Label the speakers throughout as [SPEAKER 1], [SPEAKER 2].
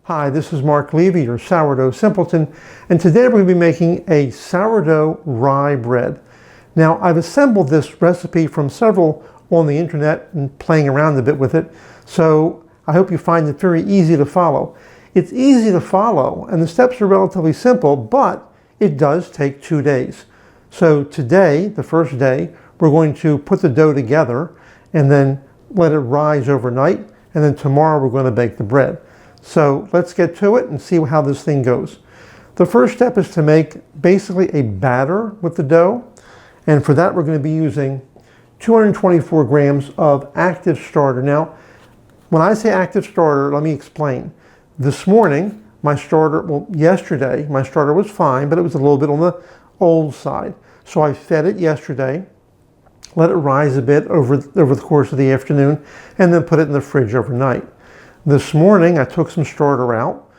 [SPEAKER 1] Hi, this is Mark Levy, your sourdough simpleton, and today we're going to be making a sourdough rye bread. Now, I've assembled this recipe from several on the internet and playing around a bit with it, so I hope you find it very easy to follow. It's easy to follow, and the steps are relatively simple, but it does take 2 days. So today, the first day, we're going to put the dough together and then let it rise overnight, and then tomorrow we're going to bake the bread. So let's get to it and see how this thing goes. The first step is to make basically a batter with the dough. And for that, we're going to be using 224 grams of active starter. Now, when I say active starter, let me explain. This morning, yesterday, my starter was fine, but it was a little bit on the old side. So I fed it yesterday, let it rise a bit over the course of the afternoon, and then put it in the fridge overnight. This morning, I took some starter out,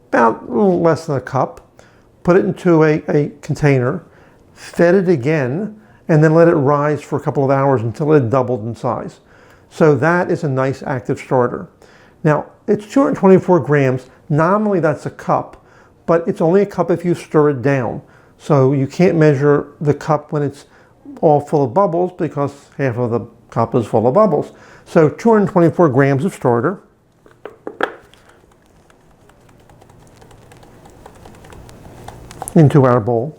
[SPEAKER 1] about a little less than a cup, put it into a container, fed it again, and then let it rise for a couple of hours until it doubled in size. So that is a nice active starter. Now, it's 224 grams. Nominally, that's a cup, but it's only a cup if you stir it down. So you can't measure the cup when it's all full of bubbles because half of the cup is full of bubbles. So 224 grams of starter. Into our bowl.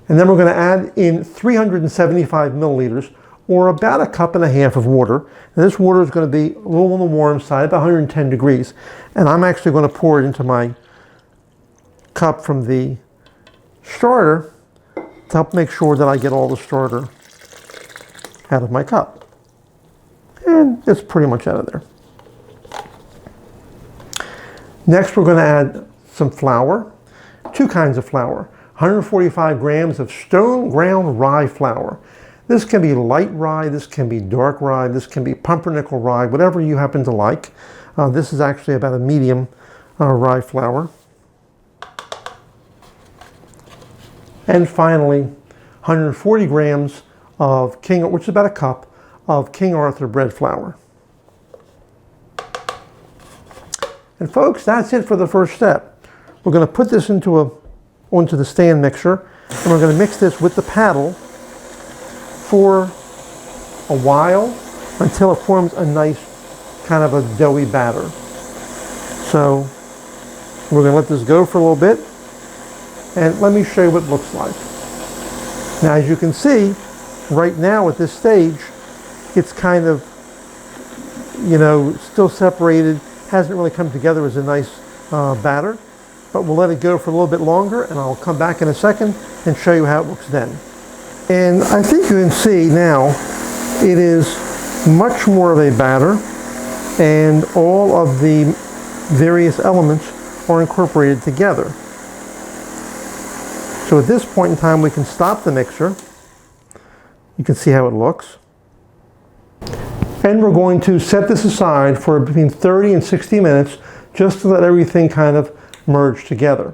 [SPEAKER 1] And then we're going to add in 375 milliliters, or about a cup and a half of water. And this water is going to be a little on the warm side, about 110 degrees. And I'm actually going to pour it into my cup from the starter to help make sure that I get all the starter out of my cup. And it's pretty much out of there. Next, we're going to add some flour. Two kinds of flour, 145 grams of stone ground rye flour. This can be light rye, this can be dark rye, this can be pumpernickel rye, whatever you happen to like. This is actually about a medium rye flour. And finally, 140 grams of which is about a cup, of King Arthur bread flour. And folks, that's it for the first step. We're going to put this onto the stand mixer, and we're going to mix this with the paddle for a while until it forms a nice kind of a doughy batter. So we're going to let this go for a little bit, and let me show you what it looks like. Now, as you can see, right now at this stage, it's kind of, still separated, hasn't really come together as a nice batter. But we'll let it go for a little bit longer, and I'll come back in a second and show you how it looks then. And I think you can see now it is much more of a batter, and all of the various elements are incorporated together. So at this point in time, we can stop the mixer. You can see how it looks. And we're going to set this aside for between 30 and 60 minutes just to let everything kind of merge together.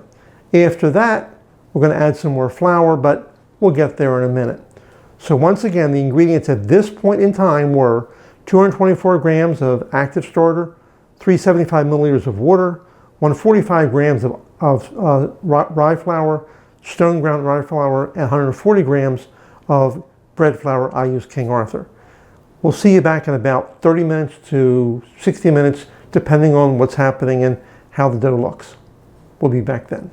[SPEAKER 1] After that, we're going to add some more flour, but we'll get there in a minute. So once again, the ingredients at this point in time were 224 grams of active starter, 375 milliliters of water, 145 grams of rye flour, stone ground rye flour, and 140 grams of bread flour. I use King Arthur. We'll see you back in about 30 minutes to 60 minutes, depending on what's happening and how the dough looks. We'll be back then.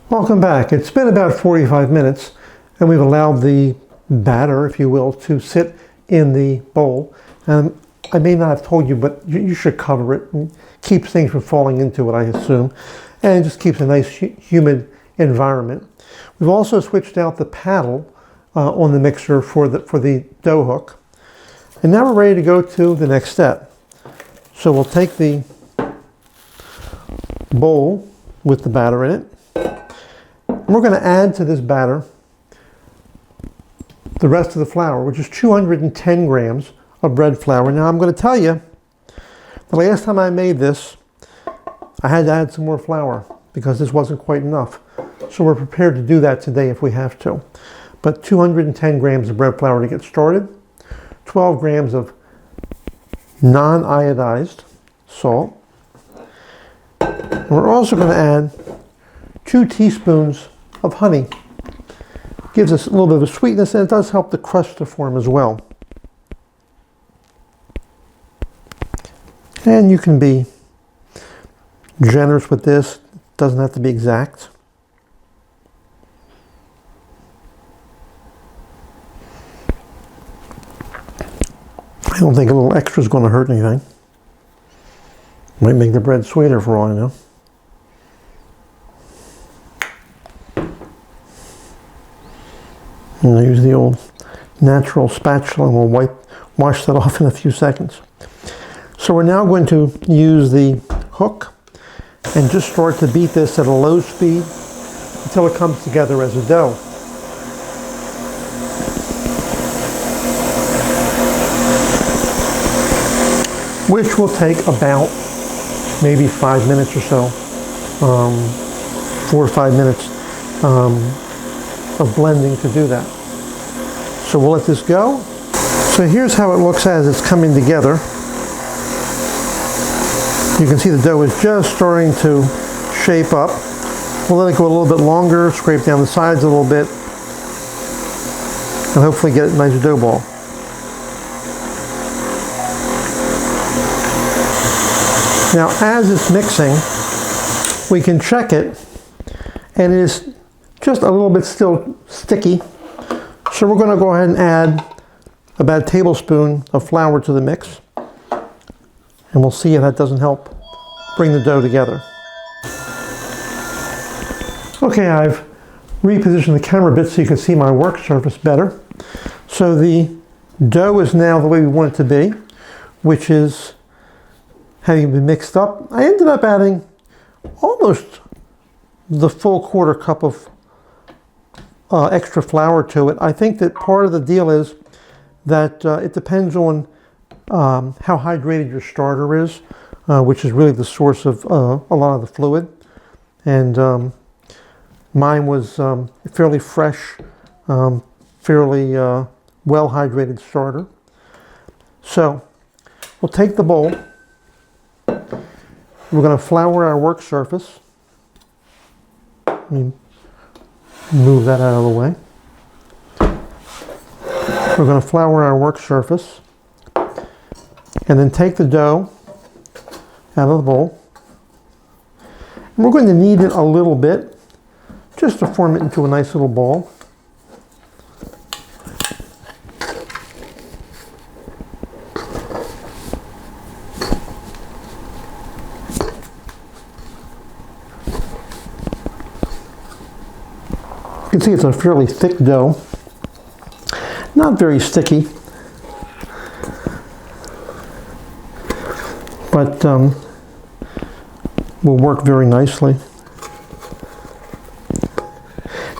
[SPEAKER 1] Welcome back. It's been about 45 minutes, and we've allowed the batter, if you will, to sit in the bowl. I may not have told you, but you should cover it and keep things from falling into it, I assume, and it just keeps a nice humid environment. We've also switched out the paddle on the mixer for the dough hook, and now we're ready to go to the next step. So we'll take the bowl with the batter in it. And we're going to add to this batter the rest of the flour, which is 210 grams of bread flour. Now I'm going to tell you, the last time I made this, I had to add some more flour because this wasn't quite enough. So we're prepared to do that today if we have to. But 210 grams of bread flour to get started, 12 grams of non-iodized salt, We're also going to add 2 teaspoons of honey. Gives us a little bit of a sweetness, and it does help the crust to form as well. And you can be generous with this. It doesn't have to be exact. I don't think a little extra is going to hurt anything. Might make the bread sweeter for all I know. And I use the old natural spatula and we'll wash that off in a few seconds. So we're now going to use the hook and just start to beat this at a low speed until it comes together as a dough. Which will take about maybe 5 minutes or so, 4 or 5 minutes of blending to do that. So we'll let this go. So here's how it looks as it's coming together. You can see the dough is just starting to shape up. We'll let it go a little bit longer, scrape down the sides a little bit, and hopefully get a nice dough ball. Now, as it's mixing, we can check it, and it is just a little bit still sticky. So we're going to go ahead and add about a tablespoon of flour to the mix, and we'll see if that doesn't help bring the dough together. Okay, I've repositioned the camera a bit so you can see my work surface better. So the dough is now the way we want it to be, which is having been mixed up. I ended up adding almost the full quarter cup of extra flour to it. I think that part of the deal is that it depends on how hydrated your starter is, which is really the source of a lot of the fluid. And mine was fairly fresh, fairly well hydrated starter. So we'll take the bowl. We're going to flour our work surface. Let me move that out of the way. We're going to flour our work surface and then take the dough out of the bowl. And we're going to knead it a little bit just to form it into a nice little ball. You can see it's a fairly thick dough, not very sticky, but will work very nicely.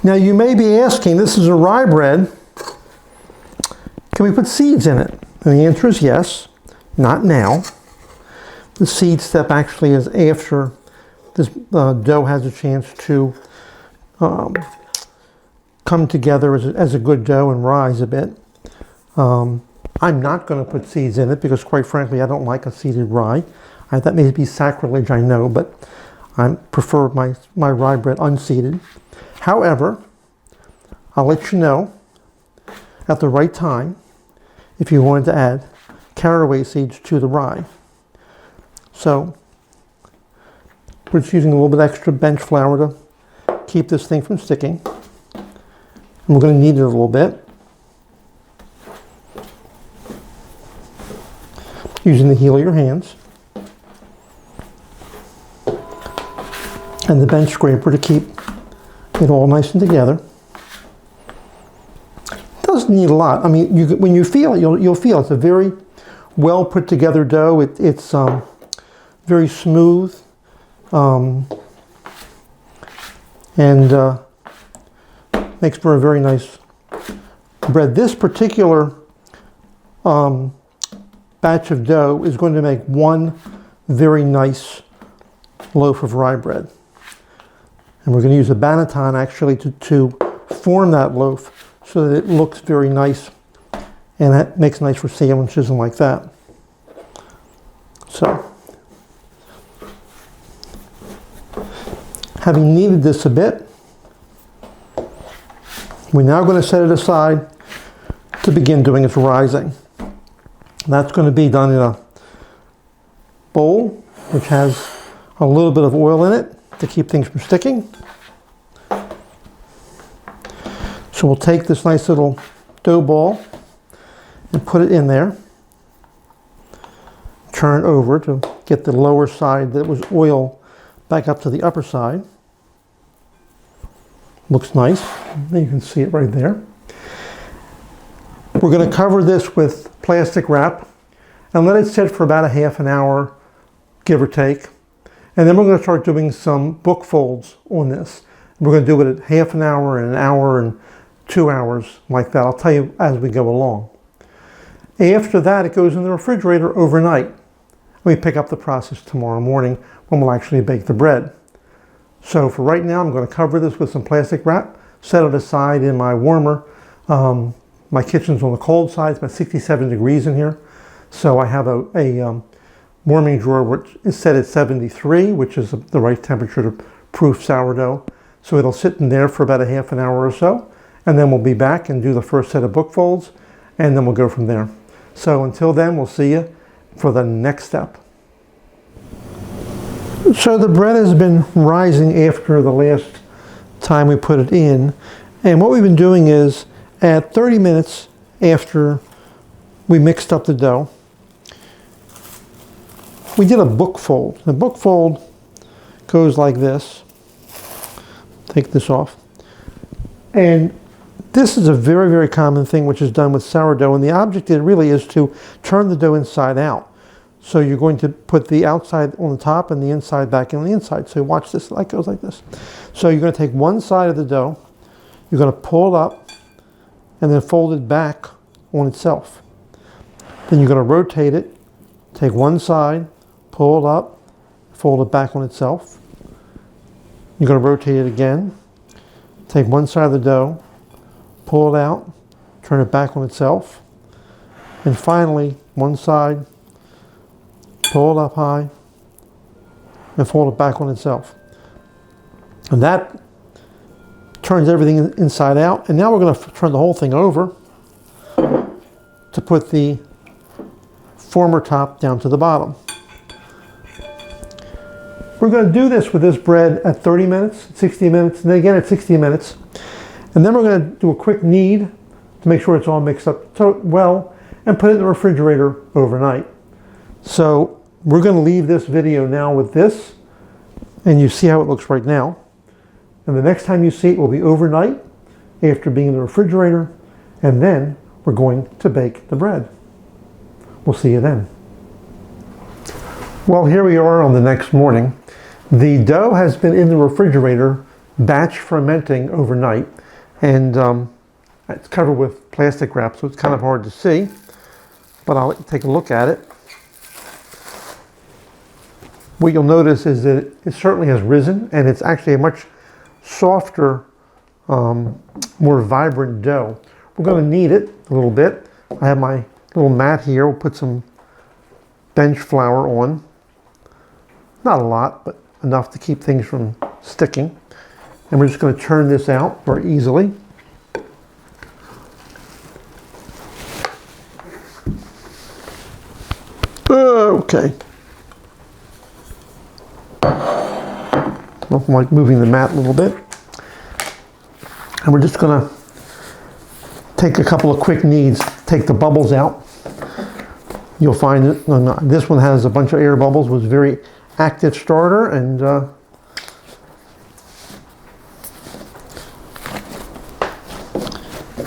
[SPEAKER 1] Now you may be asking, this is a rye bread, can we put seeds in it? And the answer is yes, not now. The seed step actually is after this dough has a chance to come together as a good dough and rise a bit. I'm not going to put seeds in it because, quite frankly, I don't like a seeded rye. That may be sacrilege, I know, but I prefer my rye bread unseeded. However, I'll let you know at the right time if you wanted to add caraway seeds to the rye. So we're just using a little bit extra bench flour to keep this thing from sticking. And we're going to knead it a little bit using the heel of your hands and the bench scraper to keep it all nice and together. It doesn't need a lot. I mean, when you feel it, you'll feel it's a very well put together dough. It's very smooth and makes for a very nice bread. This particular batch of dough is going to make one very nice loaf of rye bread. And we're going to use a banneton actually to form that loaf so that it looks very nice and that makes nice for sandwiches and like that. So Having kneaded this a bit, we're now going to set it aside to begin doing its rising. That's going to be done in a bowl which has a little bit of oil in it to keep things from sticking. So we'll take this nice little dough ball and put it in there. Turn it over to get the lower side that was oil back up to the upper side. Looks nice. You can see it right there. We're going to cover this with plastic wrap and let it sit for about a half an hour, give or take. And then we're going to start doing some book folds on this. We're going to do it at half an hour and an hour and 2 hours like that. I'll tell you as we go along. After that, it goes in the refrigerator overnight. We pick up the process tomorrow morning when we'll actually bake the bread. So for right now, I'm going to cover this with some plastic wrap, set it aside in my warmer. My kitchen's on the cold side. It's about 67 degrees in here. So I have a warming drawer which is set at 73, which is the right temperature to proof sourdough. So it'll sit in there for about a half an hour or so. And then we'll be back and do the first set of book folds. And then we'll go from there. So until then, we'll see you for the next step. So the bread has been rising after the last time we put it in. And what we've been doing is at 30 minutes after we mixed up the dough, we did a book fold. The book fold goes like this. Take this off. And this is a very, very common thing which is done with sourdough. And the object really is to turn the dough inside out. So you're going to put the outside on the top and the inside back on the inside. So watch this, it goes like this. So you're going to take one side of the dough, you're going to pull it up, and then fold it back on itself. Then you're going to rotate it, take one side, pull it up, fold it back on itself. You're going to rotate it again, take one side of the dough, pull it out, turn it back on itself, and finally one side, pull it up high, and fold it back on itself. And that turns everything inside out. And now we're going to turn the whole thing over to put the former top down to the bottom. We're going to do this with this bread at 30 minutes, 60 minutes, and then again at 60 minutes. And then we're going to do a quick knead to make sure it's all mixed up well and put it in the refrigerator overnight. So we're going to leave this video now with this, and you see how it looks right now. And the next time you see it will be overnight after being in the refrigerator, and then we're going to bake the bread. We'll see you then. Well, here we are on the next morning. The dough has been in the refrigerator batch fermenting overnight, and it's covered with plastic wrap, so it's kind of hard to see, but I'll take a look at it. What you'll notice is that it certainly has risen, and it's actually a much softer, more vibrant dough. We're going to knead it a little bit. I have my little mat here. We'll put some bench flour on. Not a lot, but enough to keep things from sticking. And we're just going to turn this out very easily. Okay. I'm like moving the mat a little bit. And we're just going to take a couple of quick kneads, take the bubbles out. You'll find that this one has a bunch of air bubbles, was a very active starter, and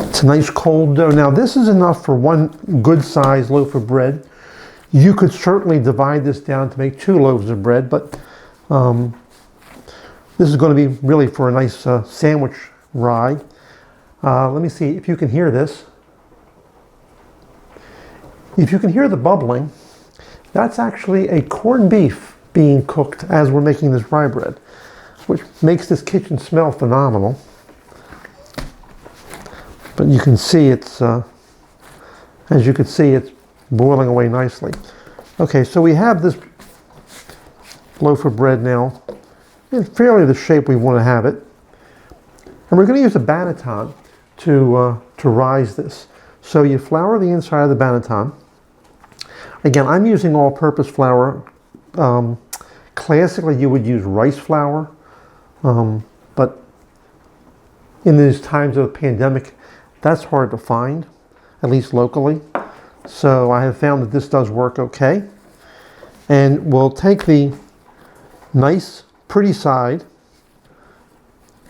[SPEAKER 1] it's a nice cold dough. Now this is enough for one good sized loaf of bread. You could certainly divide this down to make 2 loaves of bread, but this is going to be really for a nice sandwich rye. Let me see if you can hear this. If you can hear the bubbling, that's actually a corned beef being cooked as we're making this rye bread, which makes this kitchen smell phenomenal. But you can see it's, as you can see, it's boiling away nicely. Okay, so we have this loaf of bread now in fairly the shape we want to have it. And we're going to use a banneton to rise this. So you flour the inside of the banneton. Again, I'm using all-purpose flour. Classically, you would use rice flour, but in these times of a pandemic, that's hard to find, at least locally. So I have found that this does work okay. And we'll take the nice, pretty side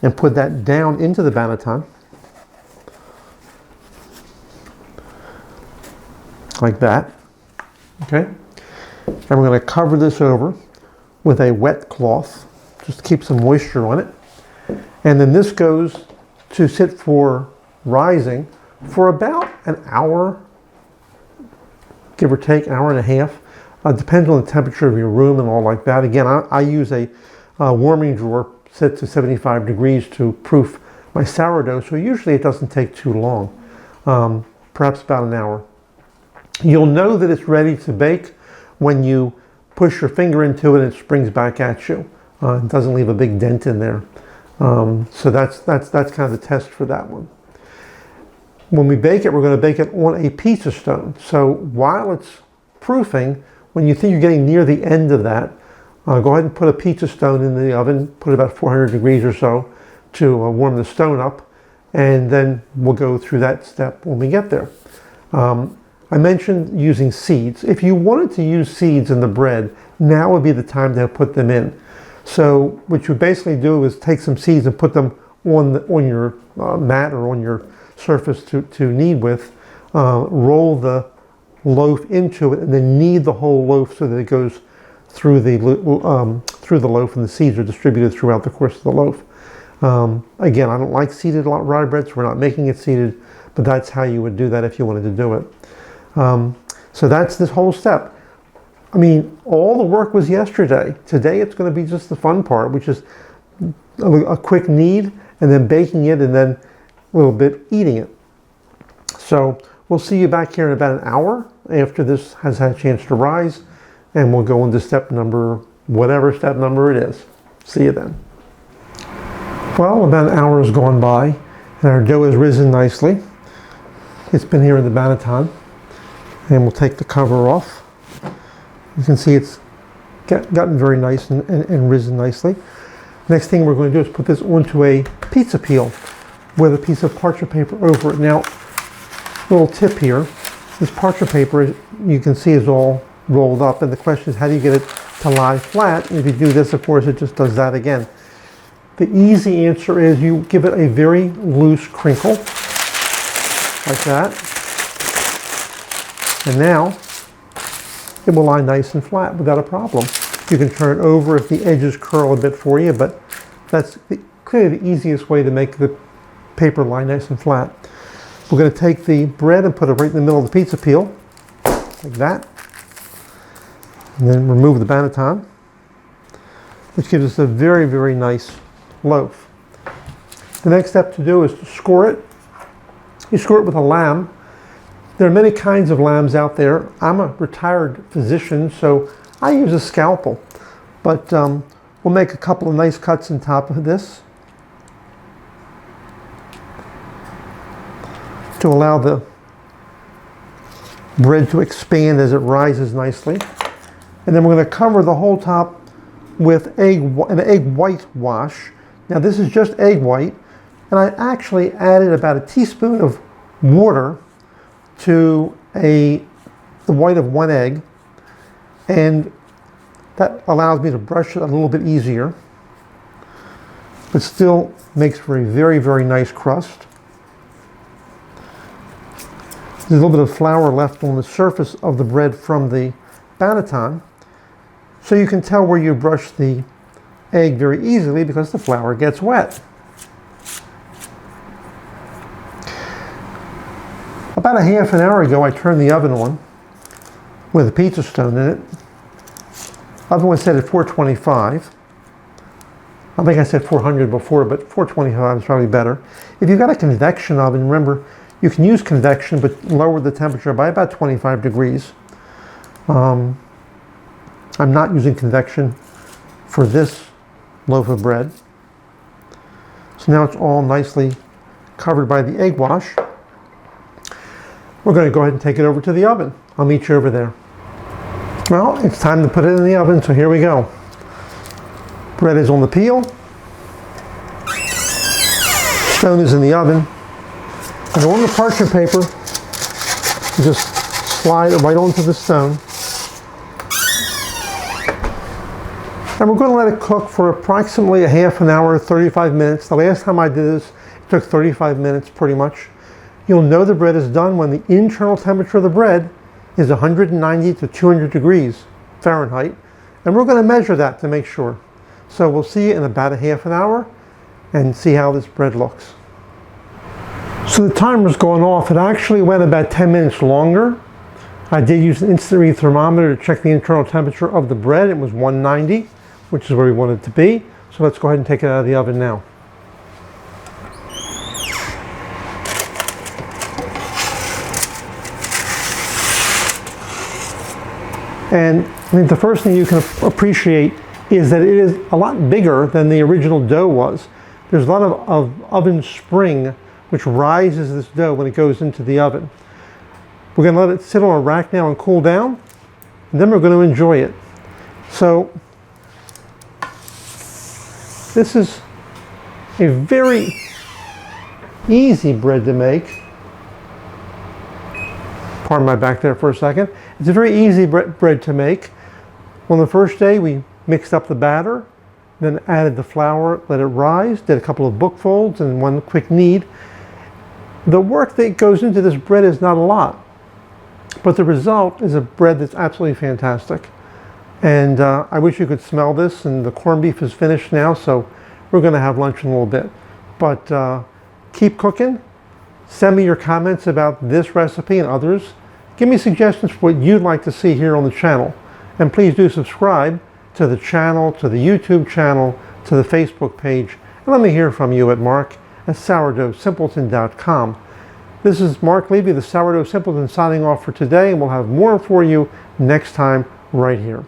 [SPEAKER 1] and put that down into the banneton, like that. Okay? And we're going to cover this over with a wet cloth, just to keep some moisture on it. And then this goes to sit for rising for about an hour, give or take, an hour and a half. Depends on the temperature of your room and all like that. Again, I use a warming drawer set to 75 degrees to proof my sourdough, so usually it doesn't take too long, perhaps about an hour. You'll know that it's ready to bake when you push your finger into it and it springs back at you. It doesn't leave a big dent in there. So that's kind of the test for that one. When we bake it, we're going to bake it on a pizza stone. So while it's proofing, when you think you're getting near the end of that, go ahead and put a pizza stone in the oven, put it about 400 degrees or so to warm the stone up, and then we'll go through that step when we get there. I mentioned using seeds. If you wanted to use seeds in the bread, now would be the time to put them in. So what you basically do is take some seeds and put them on your mat or on your surface to knead with, roll the loaf into it, and then knead the whole loaf so that it goes through the loaf and the seeds are distributed throughout the course of the loaf. Again, I don't like seeded rye bread, so we're not making it seeded, but that's how you would do that if you wanted to do it. So that's this whole step. I mean, all the work was yesterday. Today it's going to be just the fun part, which is a quick knead and then baking it and then a little bit eating it. So we'll see you back here in about an hour after this has had a chance to rise, and we'll go into step number, whatever step number it is. See you then. Well, about an hour has gone by and our dough has risen nicely. It's been here in the banneton, and we'll take the cover off. You can see it's gotten very nice and risen nicely. Next thing we're going to do is put this onto a pizza peel with a piece of parchment paper over it. Now, little tip here, this parchment paper, you can see, is all rolled up, and the question is, how do you get it to lie flat? And if you do this, of course, it just does that again. The easy answer is you give it a very loose crinkle, like that. And now, it will lie nice and flat without a problem. You can turn it over if the edges curl a bit for you, but that's clearly the easiest way to make the paper lie nice and flat. We're going to take the bread and put it right in the middle of the pizza peel, like that. And then remove the banneton, which gives us a very, very nice loaf. The next step to do is to score it. You score it with a lamb. There are many kinds of lambs out there. I'm a retired physician, so I use a scalpel. But we'll make a couple of nice cuts on top of this to allow the bread to expand as it rises nicely. And then we're going to cover the whole top with an egg white wash. Now this is just egg white, and I actually added about a teaspoon of water to the white of one egg, and that allows me to brush it a little bit easier, but still makes for a very, very nice crust. There's a little bit of flour left on the surface of the bread from the banneton, so you can tell where you brush the egg very easily because the flour gets wet. About a half an hour ago, I turned the oven on with a pizza stone in it. Oven was set at 425. I think I said 400 before, but 425 is probably better. If you've got a convection oven, remember, you can use convection, but lower the temperature by about 25 degrees. I'm not using convection for this loaf of bread. So now it's all nicely covered by the egg wash. We're going to go ahead and take it over to the oven. I'll meet you over there. Well, it's time to put it in the oven, so here we go. Bread is on the peel. Stone is in the oven. And on the parchment paper, you just slide it right onto the stone. And we're going to let it cook for approximately a half an hour, 35 minutes. The last time I did this, it took 35 minutes pretty much. You'll know the bread is done when the internal temperature of the bread is 190 to 200 degrees Fahrenheit. And we're going to measure that to make sure. So we'll see you in about a half an hour and see how this bread looks. So the timer's going off. It actually went about 10 minutes longer. I did use an instant read thermometer to check the internal temperature of the bread. It was 190, which is where we want it to be. So let's go ahead and take it out of the oven now. And I think the first thing you can appreciate is that it is a lot bigger than the original dough was. There's a lot of oven spring which rises this dough when it goes into the oven. We're going to let it sit on a rack now and cool down, and then we're going to enjoy it. So this is a very easy bread to make. Pardon my back there for a second. It's a very easy bread to make. On the first day, we mixed up the batter, then added the flour, let it rise, did a couple of book folds and one quick knead. The work that goes into this bread is not a lot, but the result is a bread that's absolutely fantastic. And I wish you could smell this, and the corned beef is finished now, so we're going to have lunch in a little bit. But keep cooking. Send me your comments about this recipe and others. Give me suggestions for what you'd like to see here on the channel. And please do subscribe to the channel, to the YouTube channel, to the Facebook page. And let me hear from you at mark@sourdoughsimpleton.com. This is Mark Levy, the Sourdough Simpleton, signing off for today, and we'll have more for you next time right here.